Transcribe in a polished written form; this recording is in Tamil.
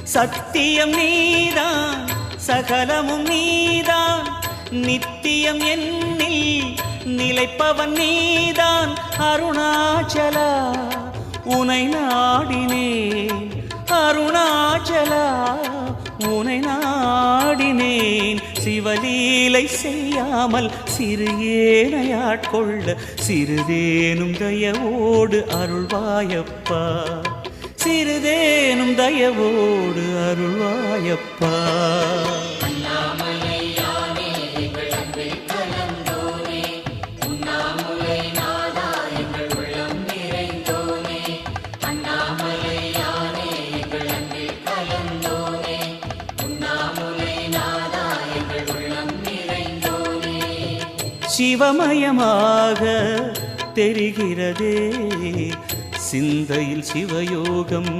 சத்தியம் நீதான் சகலமும் நீதான் நித்தியம் என்னில் நிலைப்பவன் நீதான் அருணாச்சலா உனை நாடினேன் அருணாச்சலா உனை நாடினேன் சிவலீலை செய்யாமல் சிறு ஏனையாட்கொள்ள சிறிதேனும் தயவோடு அருள்வாயப்பா சிறிதேனும் தயவோடு அருள்வாயப்பா சிவமயமாக தெரிகிறதே சிந்தையில் சிவயோகம்